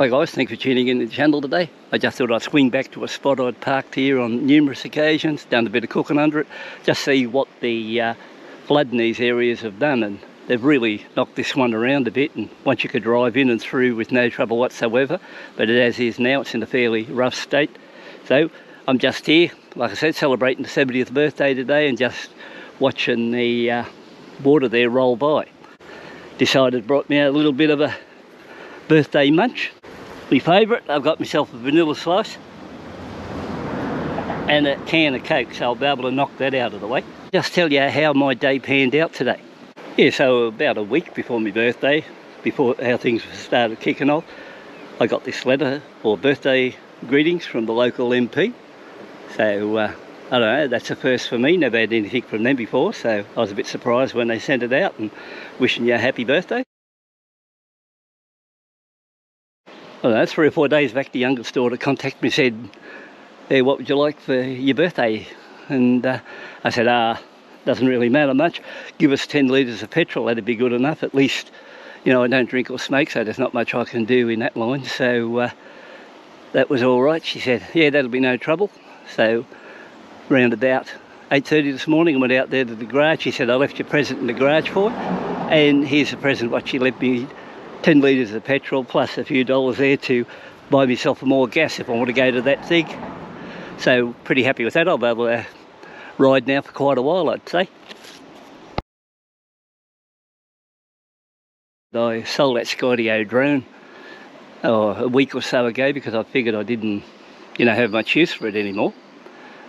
Hi guys, thanks for tuning in to the channel today. I just thought I'd swing back to a spot I'd parked here on numerous occasions, done a bit of cooking under it, just see what the flood in these areas have done, and they've really knocked this one around a bit, and once you could drive in and through with no trouble whatsoever, but as is now it's in a fairly rough state. So I'm just here, like I said, celebrating the 70th birthday today and just watching the water there roll by. Decided brought me out a little bit of a birthday munch. My favourite, I've got myself a vanilla slice and a can of Coke, so I'll be able to knock that out of the way. Just tell you how my day panned out today. Yeah, so about a week before my birthday, before how things started kicking off, I got this letter or birthday greetings from the local MP. So I don't know, that's a first for me, never had anything from them before, so I was a bit surprised when they sent it out and wishing you a happy birthday. I don't know, 3 or 4 days back, the youngest daughter contacted me and said, hey, what would you like for your birthday? And I said, doesn't really matter much. Give us 10 litres of petrol, that'd be good enough. At least, you know, I don't drink or smoke, so there's not much I can do in that line. So that was all right. She said, yeah, that'll be no trouble. So round about 8:30 this morning, I went out there to the garage. She said, I left your present in the garage for you. And here's the present, what she left me. 10 litres of petrol plus a few dollars there to buy myself more gas if I want to go to that thing. So pretty happy with that. I'll be able to ride now for quite a while, I'd say. I sold that Skydio drone a week or so ago because I figured I didn't, have much use for it anymore.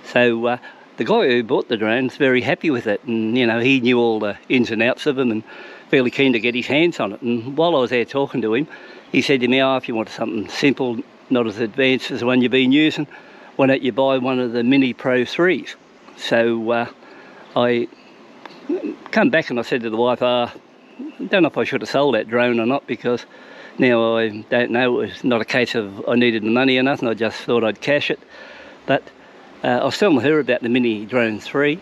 So the guy who bought the drone is very happy with it, and he knew all the ins and outs of them and fairly keen to get his hands on it. And while I was there talking to him, he said to me, if you want something simple, not as advanced as the one you've been using, why don't you buy one of the Mini Pro 3s? So I come back and I said to the wife, I don't know if I should have sold that drone or not, because now I don't know. It was not a case of I needed the money or nothing, I just thought I'd cash it. But I was telling her about the Mini Drone 3,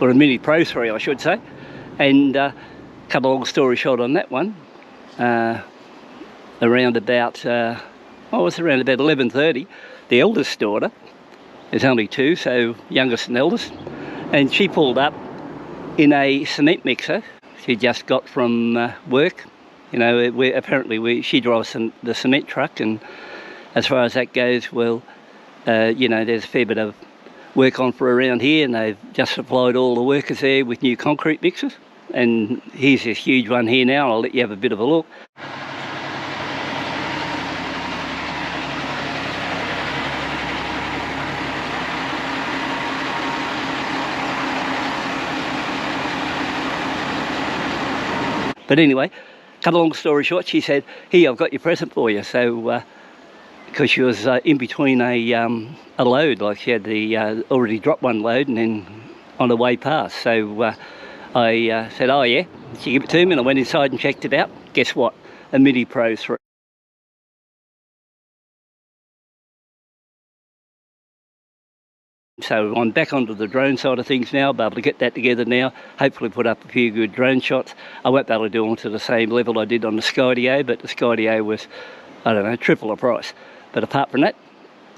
or a Mini Pro 3 I should say, and cut a long story short on that one, around about 11:30, the eldest daughter, there's only two, so youngest and eldest, and she pulled up in a cement mixer she just got from work. She drives the cement truck, and as far as that goes, well, there's a fair bit of work on for around here, and they've just supplied all the workers there with new concrete mixers. And here's this huge one here now. I'll let you have a bit of a look. But anyway, cut a long story short, she said, here, I've got your present for you. So because she was in between a load, like she had already dropped one load and then on her way past. So I said, oh yeah, she gave it to me, and I went inside and checked it out. Guess what? A Mini Pro 3. So I'm back onto the drone side of things now. I'll be able to get that together now, hopefully put up a few good drone shots. I won't be able to do them to the same level I did on the Skydio, but the Skydio was, I don't know, triple the price. But apart from that,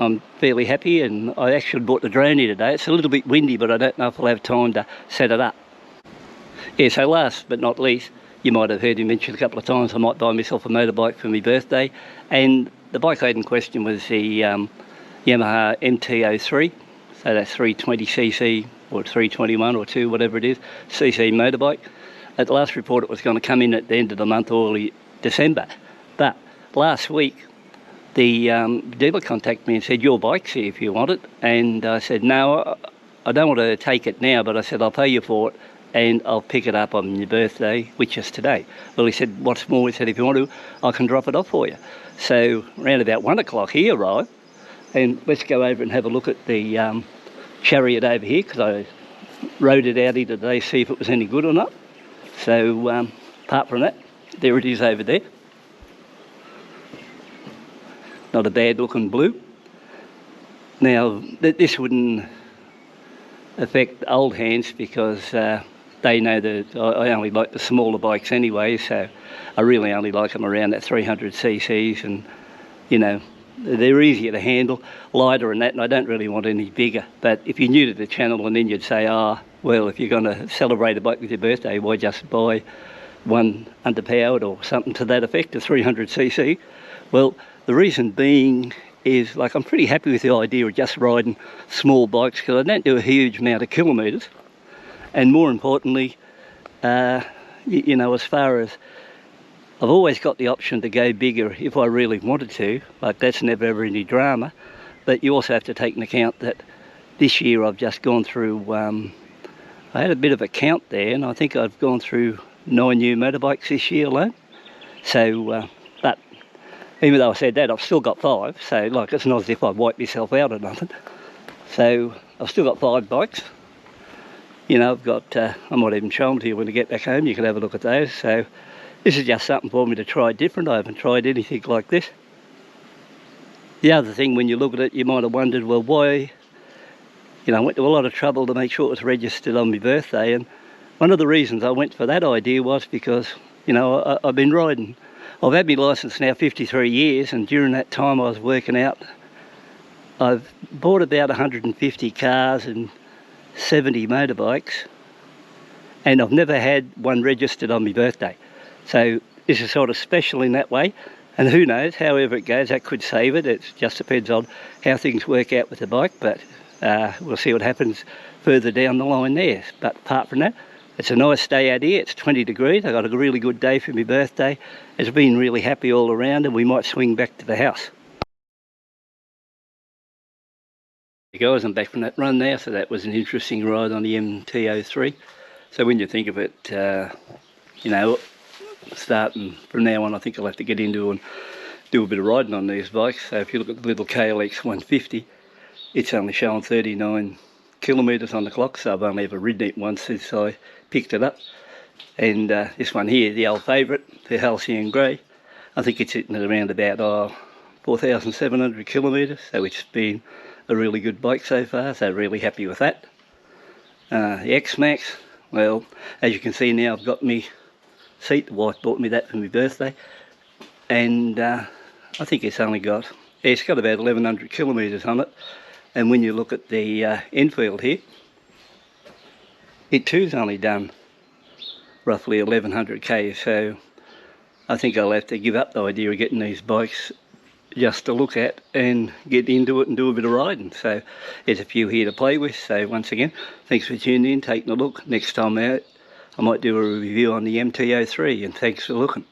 I'm fairly happy, and I actually bought the drone here today. It's a little bit windy, but I don't know if I'll have time to set it up. Yeah, so last but not least, you might have heard me mention a couple of times I might buy myself a motorbike for my birthday, and the bike I had in question was the Yamaha MT-03, so that's 320cc or 321 or 2, whatever it is, cc motorbike. At the last report it was going to come in at the end of the month, early December, but last week the dealer contacted me and said, your bike's here if you want it, and I said, no, I don't want to take it now, but I said, I'll pay you for it, and I'll pick it up on your birthday, which is today. Well, he said, what's more, he said, if you want to, I can drop it off for you. So around about 1 o'clock he arrived, and let's go over and have a look at the Chariot over here, because I rode it out here today, see if it was any good or not. So apart from that, there it is over there. Not a bad looking blue. Now, this wouldn't affect old hands because they know that I only like the smaller bikes anyway, so I really only like them around that 300 cc's, and you know, they're easier to handle, lighter and that, and I don't really want any bigger. But if you're new to the channel, and then you'd say, well, if you're going to celebrate a bike with your birthday, why just buy one underpowered or something to that effect, a 300cc? Well, the reason being is, like, I'm pretty happy with the idea of just riding small bikes because I don't do a huge amount of kilometres. And more importantly, you know, as far as I've always got the option to go bigger if I really wanted to, like that's never ever any drama. But you also have to take into account that this year I've just gone through, I had a bit of a count there, and I think I've gone through 9 new motorbikes this year alone. So, but even though I said that, I've still got 5, so like it's not as if I've wiped myself out or nothing. So I've still got 5 bikes. You know, I've got, I might even show them to you when I get back home, you can have a look at those. So this is just something for me to try different. I haven't tried anything like this. The other thing, when you look at it, you might have wondered, well, why, you know, I went to a lot of trouble to make sure it was registered on my birthday. And one of the reasons I went for that idea was because, you know, I've been riding. I've had my licence now 53 years, and during that time I was working out. I've bought about 150 cars and 70 motorbikes, and I've never had one registered on my birthday. So this is sort of special in that way, and who knows, however it goes, that could save it. It just depends on how things work out with the bike, but we'll see what happens further down the line there. But apart from that, it's a nice day out here. It's 20 degrees. I got a really good day for my birthday. It's been really happy all around, and we might swing back to the house. Hey guys, I'm back from that run now. So that was an interesting ride on the MT-03. So when you think of it, you know, starting from now on, I think I'll have to get into and do a bit of riding on these bikes. So if you look at the little KLX 150, it's only showing 39 kilometres on the clock, so I've only ever ridden it once since I picked it up. And this one here, the old favourite, the Halcyon Grey, I think it's sitting at around about 4,700 kilometres, so it's been a really good bike so far, so really happy with that. The X-Max, well, as you can see now, I've got me seat. The wife bought me that for my birthday, and I think it's only got, it's got about 1,100 kilometres on it. And when you look at the Enfield here, it too's only done roughly 1,100 k, so I think I'll have to give up the idea of getting these bikes just to look at and get into it and do a bit of riding. So there's a few here to play with. So once again, thanks for tuning in, taking a look. Next time out, I might do a review on the MT-03, and thanks for looking.